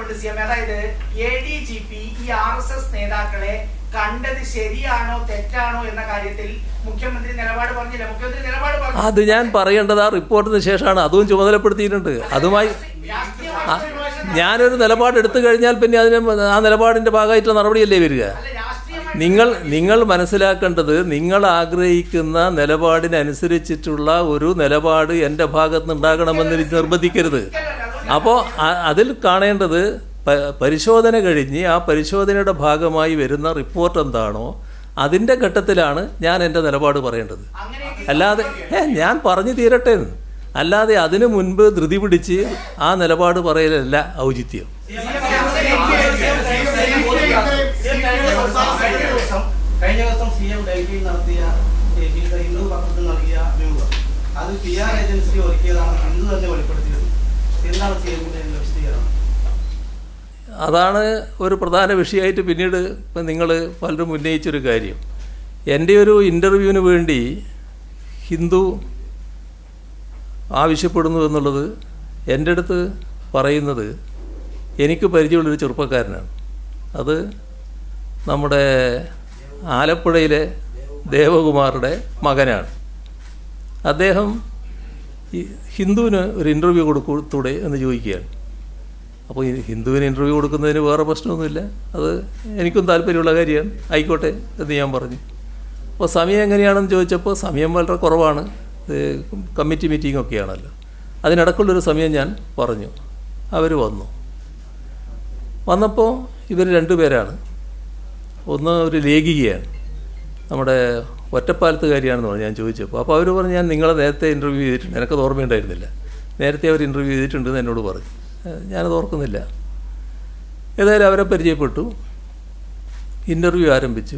ചോദ്യങ്ങളുണ്ട് C M. അതായത് ADGP ഈ RSS നേതാക്കളെ കണ്ടത് ശരിയാണോ തെറ്റാണോ എന്ന കാര്യത്തിൽ മുഖ്യമന്ത്രി നിലപാട് പറഞ്ഞില്ല. മുഖ്യമന്ത്രി നിലപാട് പറഞ്ഞു. അത് ഞാൻ പറയേണ്ടത് ആ റിപ്പോർട്ടിന് ശേഷമാണ്. അതും ചുമതലപ്പെടുത്തിയിട്ടുണ്ട്. അതുമായി ഞാനൊരു നിലപാട് എടുത്തു കഴിഞ്ഞാൽ പിന്നെ അതിന് ആ നിലപാടിൻ്റെ ഭാഗമായിട്ടുള്ള നടപടിയല്ലേ വരിക. നിങ്ങൾ മനസ്സിലാക്കേണ്ടത്, നിങ്ങൾ ആഗ്രഹിക്കുന്ന നിലപാടിനനുസരിച്ചിട്ടുള്ള ഒരു നിലപാട് എൻ്റെ ഭാഗത്ത് ഉണ്ടാകണമെന്ന് നിർബന്ധിക്കരുത്. അപ്പോൾ അതിൽ കാണേണ്ടത് പരിശോധന കഴിഞ്ഞ് ആ പരിശോധനയുടെ ഭാഗമായി വരുന്ന റിപ്പോർട്ട് എന്താണോ അതിൻ്റെ ഘട്ടത്തിലാണ് ഞാൻ എൻ്റെ നിലപാട് പറയേണ്ടത്. അല്ലാതെ ഞാൻ പറഞ്ഞു തീരട്ടെ, അല്ലാതെ അതിനു മുൻപ് ധൃതി പിടിച്ച് ആ നിലപാട് പറയലല്ല ഔചിത്യം. കഴിഞ്ഞ ദിവസം CM ഡൽഹിയിൽ നടത്തിയ ഹിന്ദു പത്രത്തിൽ നൽകിയ അഭിമുഖം അത് PR ഏജൻസി ഒരുക്കിയതാണ്, ഹിന്ദു തന്നെ വെളിപ്പെടുത്തിയത്. എന്താണ് CMന്റെ വിശദീകരണം? അതാണ് ഒരു പ്രധാന വിഷയമായിട്ട് പിന്നീട് ഇപ്പം നിങ്ങൾ പലരും ഉന്നയിച്ചൊരു കാര്യം. എൻ്റെ ഒരു ഇൻ്റർവ്യൂവിന് വേണ്ടി ഹിന്ദു ആവശ്യപ്പെടുന്നു എന്നുള്ളത് എൻ്റെ അടുത്ത് പറയുന്നത് എനിക്ക് പരിചയമുള്ളൊരു ചെറുപ്പക്കാരനാണ്. അത് നമ്മുടെ ആലപ്പുഴയിലെ ദേവകുമാറുടെ മകനാണ്. അദ്ദേഹം ഹിന്ദുവിന് ഒരു ഇൻ്റർവ്യൂ കൊടുത്തൂടെ എന്ന് ചോദിക്കുകയാണ്. അപ്പോൾ ഹിന്ദുവിന് ഇൻ്റർവ്യൂ കൊടുക്കുന്നതിന് വേറെ പ്രശ്നമൊന്നുമില്ല, അത് എനിക്കും താല്പര്യമുള്ള കാര്യമാണ്, ആയിക്കോട്ടെ എന്ന് ഞാൻ പറഞ്ഞു. അപ്പോൾ സമയം എങ്ങനെയാണെന്ന് ചോദിച്ചപ്പോൾ സമയം വളരെ കുറവാണ്, കമ്മിറ്റി മീറ്റിംഗ് ഒക്കെയാണല്ലോ. അതിനിടക്കുള്ളൊരു സമയം ഞാൻ പറഞ്ഞു. അവർ വന്നപ്പോൾ ഇവർ രണ്ടുപേരാണ്. ഒന്ന് ഒരു ലേഖികയാണ്, നമ്മുടെ ഒറ്റപ്പാലത്തുകാരിയാണെന്ന് പറഞ്ഞു. ഞാൻ ചോദിച്ചപ്പോൾ അപ്പോൾ അവർ പറഞ്ഞു, ഞാൻ നിങ്ങളെ നേരത്തെ ഇൻ്റർവ്യൂ ചെയ്തിട്ടുണ്ട്. എനിക്കത് ഓർമ്മയുണ്ടായിരുന്നില്ല. നേരത്തെ അവർ ഇൻ്റർവ്യൂ ചെയ്തിട്ടുണ്ടെന്ന് എന്നോട് പറഞ്ഞു. ഞാനത് ഓർക്കുന്നില്ല. ഏതായാലും അവരെ പരിചയപ്പെട്ടു, ഇൻ്റർവ്യൂ ആരംഭിച്ചു.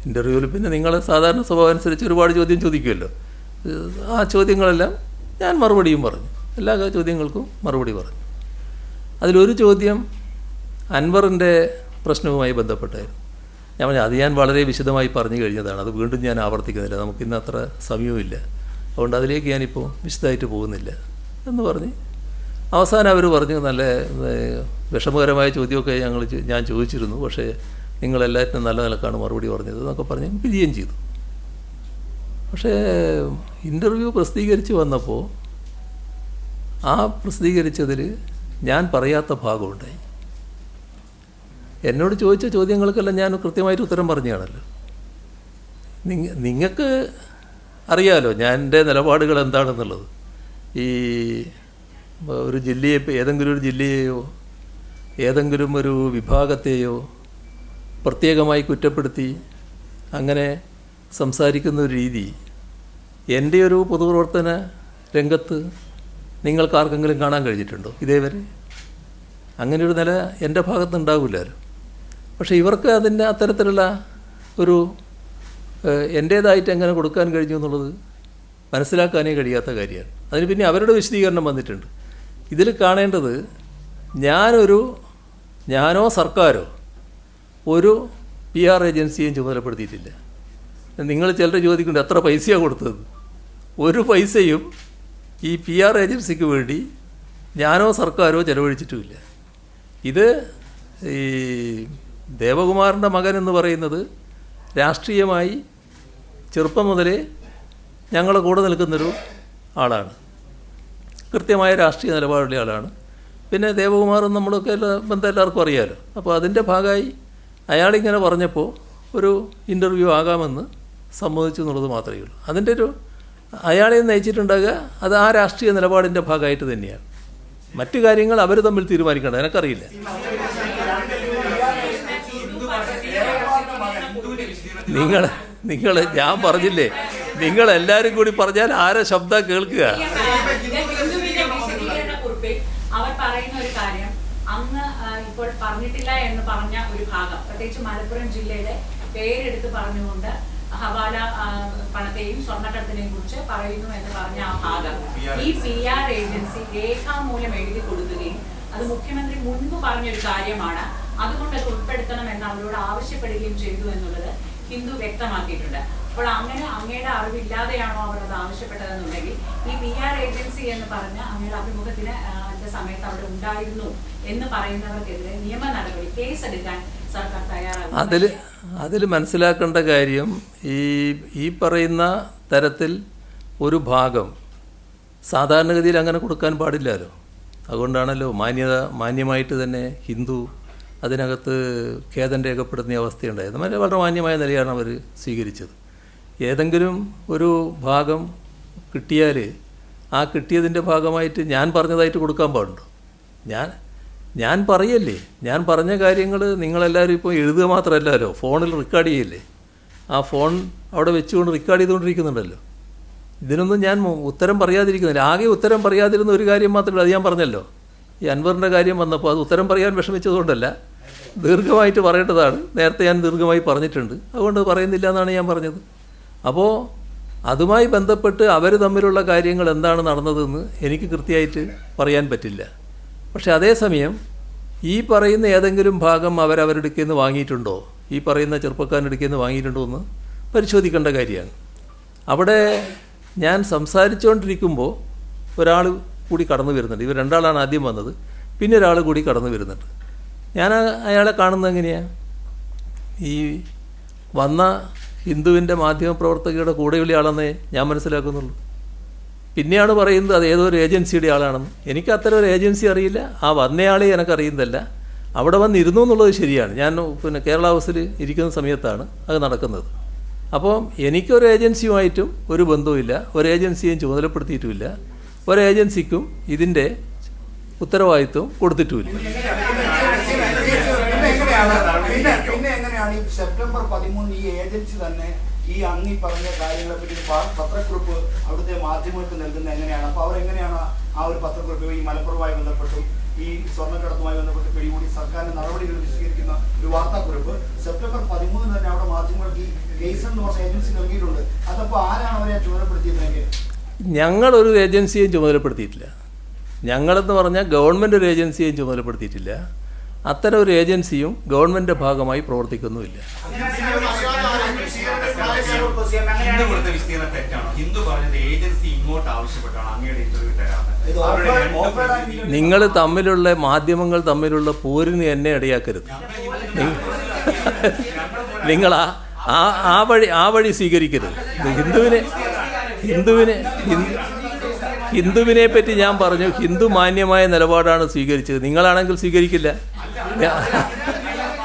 ഇൻ്റർവ്യൂവിൽ പിന്നെ നിങ്ങൾ സാധാരണ സ്വഭാവം അനുസരിച്ച് ഒരുപാട് ചോദ്യം ചോദിക്കുമല്ലോ. ആ ചോദ്യങ്ങളെല്ലാം ഞാൻ മറുപടിയും പറഞ്ഞു, എല്ലാ ചോദ്യങ്ങൾക്കും മറുപടി പറഞ്ഞു. അതിലൊരു ചോദ്യം അൻവറിൻ്റെ പ്രശ്നവുമായി ബന്ധപ്പെട്ടായിരുന്നു. ഞാൻ പറഞ്ഞു അത് ഞാൻ വളരെ വിശദമായി പറഞ്ഞു കഴിഞ്ഞതാണ്, അത് വീണ്ടും ഞാൻ ആവർത്തിക്കുന്നില്ല, നമുക്കിന്ന് അത്ര സമയവുമില്ല, അതുകൊണ്ട് അതിലേക്ക് ഞാനിപ്പോൾ വിശദമായിട്ട് പോകുന്നില്ല എന്ന് പറഞ്ഞ് അവസാനം അവർ പറഞ്ഞു, നല്ല വിഷമകരമായ ചോദ്യമൊക്കെ ഞാൻ ചോദിച്ചിരുന്നു, പക്ഷേ നിങ്ങളെല്ലാറ്റിനും നല്ല നിലക്കാണ് മറുപടി പറഞ്ഞത് എന്നൊക്കെ പറഞ്ഞ് പിരിയുകയും ചെയ്തു. പക്ഷേ ഇൻ്റർവ്യൂ പ്രസിദ്ധീകരിച്ച് വന്നപ്പോൾ ആ പ്രസിദ്ധീകരിച്ചതിൽ ഞാൻ പറയാത്ത ഭാഗമുണ്ടായി. എന്നോട് ചോദിച്ച ചോദ്യങ്ങൾക്കെല്ലാം ഞാൻ കൃത്യമായിട്ട് ഉത്തരം പറഞ്ഞാണല്ലോ. നിങ്ങൾക്ക് അറിയാമല്ലോ ഞാൻ എൻ്റെ നിലപാടുകൾ എന്താണെന്നുള്ളത്. ഈ ഒരു ജില്ലയെ, ഏതെങ്കിലും ഒരു ജില്ലയെയോ ഏതെങ്കിലും ഒരു വിഭാഗത്തെയോ പ്രത്യേകമായി കുറ്റപ്പെടുത്തി അങ്ങനെ സംസാരിക്കുന്ന ഒരു രീതി എൻ്റെ ഒരു പൊതുപ്രവർത്തന രംഗത്ത് നിങ്ങൾക്കാർക്കെങ്കിലും കാണാൻ കഴിഞ്ഞിട്ടുണ്ടോ ഇതേവരെ? അങ്ങനെയൊരു നില എൻ്റെ ഭാഗത്തുനിന്നുണ്ടാവില്ലല്ലോ. പക്ഷേ ഇവർക്ക് അതിൻ്റെ അത്തരത്തിലുള്ള ഒരു എൻ്റേതായിട്ട് എങ്ങനെ കൊടുക്കാൻ കഴിഞ്ഞു എന്നുള്ളത് മനസ്സിലാക്കാനേ കഴിയാത്ത കാര്യമാണ്. അതിന് പിന്നെ അവരുടെ വിശദീകരണം വന്നിട്ടുണ്ട്. ഇതിൽ കാണേണ്ടത് ഞാനോ സർക്കാരോ ഒരു PR ഏജൻസിയെയും ചുമതലപ്പെടുത്തിയിട്ടില്ല. നിങ്ങൾ ചിലർ ചോദിക്കുന്നുണ്ട് എത്ര പൈസയാണ് കൊടുത്തത്. ഒരു പൈസയും ഈ PR ഏജൻസിക്ക് വേണ്ടി ഞാനോ സർക്കാരോ ചെലവഴിച്ചിട്ടുമില്ല. ഇത് ഈ ദേവകുമാറിൻ്റെ മകൻ എന്ന് പറയുന്നത് രാഷ്ട്രീയമായി ചെറുപ്പം മുതലേ ഞങ്ങളുടെ കൂടെ നിൽക്കുന്നൊരു ആളാണ്, കൃത്യമായ രാഷ്ട്രീയ നിലപാടുള്ള ആളാണ്. പിന്നെ ദേവകുമാറും നമ്മളൊക്കെ ബന്ധം എല്ലാവർക്കും അറിയാമല്ലോ. അപ്പോൾ അതിൻ്റെ ഭാഗമായി അയാളിങ്ങനെ പറഞ്ഞപ്പോൾ ഒരു ഇൻ്റർവ്യൂ ആകാമെന്ന് സമ്മതിച്ചു എന്നുള്ളത് മാത്രമേ ഉള്ളൂ. അതിൻ്റെ ഒരു അയാളെ നയിച്ചിട്ടുണ്ടാകുക അത് ആ രാഷ്ട്രീയ നിലപാടിൻ്റെ ഭാഗമായിട്ട് തന്നെയാണ്. മറ്റു കാര്യങ്ങൾ അവർ തമ്മിൽ തീരുമാനിക്കേണ്ടത് എനിക്കറിയില്ല. നിങ്ങൾ ഞാൻ പറഞ്ഞില്ലേ, നിങ്ങളെല്ലാവരും കൂടി പറഞ്ഞാൽ ആരെ ശബ്ദം കേൾക്കുക. അവർ പറയുന്ന ഒരു കാര്യം, അങ്ങ് ഇപ്പോൾ പറഞ്ഞിട്ടില്ല എന്ന് പറഞ്ഞ ഒരു ഭാഗം, പ്രത്യേകിച്ച് മലപ്പുറം ജില്ലയുടെ പേരെടുത്ത് പറഞ്ഞുകൊണ്ട് ഹവാല പണത്തെയും സ്വർണ്ണക്കടത്തിനെയും കുറിച്ച് പറയുന്നു എന്ന് പറഞ്ഞ ആ ഭാഗം ഈ PR ഏജൻസി രേഖാമൂലം എഴുതി കൊടുക്കുകയും അത് മുഖ്യമന്ത്രി മുൻപ് പറഞ്ഞൊരു കാര്യമാണ്, അതുകൊണ്ട് അത് ഉൾപ്പെടുത്തണം എന്ന് അവരോട് ആവശ്യപ്പെടുകയും ചെയ്തു എന്നുള്ളത് ഹിന്ദു വ്യക്തമാക്കിയിട്ടുണ്ട്. അപ്പോൾ അങ്ങനെ അങ്ങയുടെ അറിവില്ലാതെയാണോ അവർ അത് ആവശ്യപ്പെട്ടതെന്നുണ്ടെങ്കിൽ ഈ PR ഏജൻസി എന്ന് പറഞ്ഞ അങ്ങയുടെ അഭിമുഖത്തിന് സമയത്ത് അവിടെ ഉണ്ടായിരുന്നു എന്ന് പറയുന്നവർക്കെതിരെ നിയമ നടപടി കേസെടുക്കാൻ സർക്കാർ തയ്യാറാകും. അതിൽ മനസ്സിലാക്കേണ്ട കാര്യം ഈ പറയുന്ന തരത്തിൽ ഒരു ഭാഗം സാധാരണഗതിയിൽ അങ്ങനെ കൊടുക്കാൻ പാടില്ലല്ലോ. അതുകൊണ്ടാണല്ലോ മാന്യമായിട്ട് തന്നെ ഹിന്ദു അതിനകത്ത് ഖേദം രേഖപ്പെടുത്തുന്ന അവസ്ഥയുണ്ടായത്. വളരെ മാന്യമായ നിലയാണ് അവർ സ്വീകരിച്ചത്. ഏതെങ്കിലും ഒരു ഭാഗം കിട്ടിയാൽ ആ കിട്ടിയതിൻ്റെ ഭാഗമായിട്ട് ഞാൻ പറഞ്ഞതായിട്ട് കൊടുക്കാൻ പാടുണ്ടോ? ഞാൻ പറയല്ലേ, ഞാൻ പറഞ്ഞ കാര്യങ്ങൾ നിങ്ങളെല്ലാവരും ഇപ്പോൾ എഴുതുക മാത്രമല്ലല്ലോ, ഫോണിൽ റെക്കോർഡ് ചെയ്യല്ലേ. ആ ഫോൺ അവിടെ വെച്ചുകൊണ്ട് റെക്കോർഡ് ചെയ്തുകൊണ്ടിരിക്കുന്നുണ്ടല്ലോ. ഇതിനൊന്നും ഞാൻ ഉത്തരം പറയാതിരിക്കുന്നില്ല. ആകെ ഉത്തരം പറയാതിരുന്ന ഒരു കാര്യം മാത്രമേ അത് ഞാൻ പറഞ്ഞല്ലോ. ഈ അൻവറിൻ്റെ കാര്യം വന്നപ്പോൾ അത് ഉത്തരം പറയാൻ വിഷമിച്ചതുകൊണ്ടല്ല, ദീർഘമായിട്ട് പറയേണ്ടതാണ്. നേരത്തെ ഞാൻ ദീർഘമായി പറഞ്ഞിട്ടുണ്ട്, അതുകൊണ്ട് പറയുന്നില്ല എന്നാണ് ഞാൻ പറഞ്ഞത്. അപ്പോൾ അതുമായി ബന്ധപ്പെട്ട് അവർ തമ്മിലുള്ള കാര്യങ്ങൾ എന്താണ് നടന്നതെന്ന് എനിക്ക് കൃത്യമായിട്ട് പറയാൻ പറ്റില്ല. പക്ഷെ അതേസമയം ഈ പറയുന്ന ഏതെങ്കിലും ഭാഗം അവരവരുടെ നിന്ന് വാങ്ങിയിട്ടുണ്ടോ, ഈ പറയുന്ന ചെറുപ്പക്കാരുടെ നിന്ന് വാങ്ങിയിട്ടുണ്ടോ എന്ന് പരിശോധിക്കേണ്ട കാര്യമാണ്. അവിടെ ഞാൻ സംസാരിച്ചുകൊണ്ടിരിക്കുമ്പോൾ ഒരാൾ കൂടി കടന്നു വരുന്നുണ്ട്. ഇവർ രണ്ടാളാണ് ആദ്യം വന്നത്, പിന്നെ ഒരാൾ കൂടി കടന്നു വരുന്നുണ്ട്. ഞാൻ അയാളെ കാണുന്നത് എങ്ങനെയാണ്? ഈ വന്ന ഹിന്ദുവിൻ്റെ മാധ്യമപ്രവർത്തകരുടെ കൂടെയുള്ള ആളെന്നേ ഞാൻ മനസ്സിലാക്കുന്നുള്ളൂ. പിന്നെയാണ് പറയുന്നത് അത് ഏതോ ഒരു ഏജൻസിയുടെ ആളാണെന്ന്. എനിക്ക് അത്തരം ഒരു ഏജൻസി അറിയില്ല, ആ വന്നയാളെ എനിക്കറിയുന്നതല്ല. അവിടെ വന്നിരുന്നു എന്നുള്ളത് ശരിയാണ്. ഞാൻ കേരള ഹൗസിൽ ഇരിക്കുന്ന സമയത്താണ് അത് നടക്കുന്നത്. അപ്പോൾ എനിക്കൊരു ഏജൻസിയുമായിട്ടും ഒരു ബന്ധവുമില്ല, ഒരു ഏജൻസിയും ചുമതലപ്പെടുത്തിയിട്ടുമില്ല, ഒരു ഏജൻസിക്കും ഇതിൻ്റെ ഉത്തരവാദിത്വം കൊടുത്തിട്ടുമില്ല. പിന്നെ എങ്ങനെയാണ് ഈ സെപ്റ്റംബർ 13 ഈ ഏജൻസി തന്നെ ഈ അങ്ങി പറഞ്ഞ കാര്യങ്ങളെ പറ്റി പത്രക്കുറിപ്പ് അവിടുത്തെ മാധ്യമങ്ങൾക്ക് നൽകുന്നത് എങ്ങനെയാണ്? അപ്പോൾ അവരെങ്ങനെയാണ് ആ ഒരു പത്രക്കുറിപ്പ് ഈ മലപ്പുറവുമായി ബന്ധപ്പെട്ടും ഈ സ്വർണ്ണക്കടത്തുമായി ബന്ധപ്പെട്ട് പിടികൂടി സർക്കാരിന്റെ നടപടികൾ വിശദീകരിക്കുന്ന ഒരു വാർത്താക്കുറിപ്പ് സെപ്റ്റംബർ 13 തന്നെ അവിടെ മാധ്യമങ്ങൾക്ക് ഈ കേസ് എന്ന് പറഞ്ഞ ഏജൻസി നൽകിയിട്ടുണ്ട്. അതപ്പോൾ ആരാണ് അവരെ ചുമതലപ്പെടുത്തിയിരുന്നെങ്കിൽ? ഞങ്ങളൊരു ഏജൻസിയെയും ചുമതലപ്പെടുത്തിയിട്ടില്ല. ഞങ്ങളെന്ന് പറഞ്ഞാൽ ഗവൺമെൻറ് ഒരു ഏജൻസിയെയും ചുമതലപ്പെടുത്തിയിട്ടില്ല. അത്തരം ഒരു ഏജൻസിയും ഗവൺമെൻറ് ഭാഗമായി പ്രവർത്തിക്കുന്നുമില്ല. നിങ്ങൾ തമ്മിലുള്ള മാധ്യമങ്ങൾ തമ്മിലുള്ള പോരിന് എന്നെ ഇടയാക്കരുത്. നിങ്ങൾ ആ വഴി സ്വീകരിക്കരുത്. ഹിന്ദുവിനെ പറ്റി ഞാൻ പറഞ്ഞു, ഹിന്ദു മാന്യമായ നിലപാടാണ് സ്വീകരിച്ചത്. നിങ്ങളാണെങ്കിൽ സ്വീകരിക്കില്ല.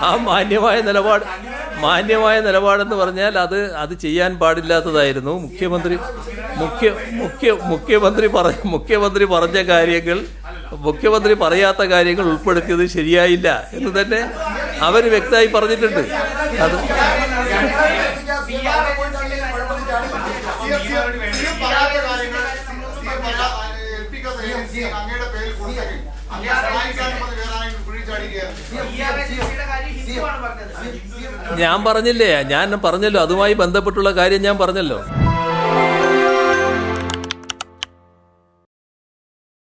ആ മാന്യമായ നിലപാടെന്ന് പറഞ്ഞാൽ അത് ചെയ്യാൻ പാടില്ലാത്തതായിരുന്നു. മുഖ്യമന്ത്രി പറഞ്ഞ കാര്യങ്ങൾ, മുഖ്യമന്ത്രി പറയാത്ത കാര്യങ്ങൾ ഉൾപ്പെടുത്തിയത് ശരിയായില്ല എന്ന് തന്നെ അവർ വ്യക്തമായി പറഞ്ഞിട്ടുണ്ട്. അത് ഞാൻ പറഞ്ഞില്ലേ, അതുമായി ബന്ധപ്പെട്ടുള്ള കാര്യം ഞാൻ പറഞ്ഞല്ലോ.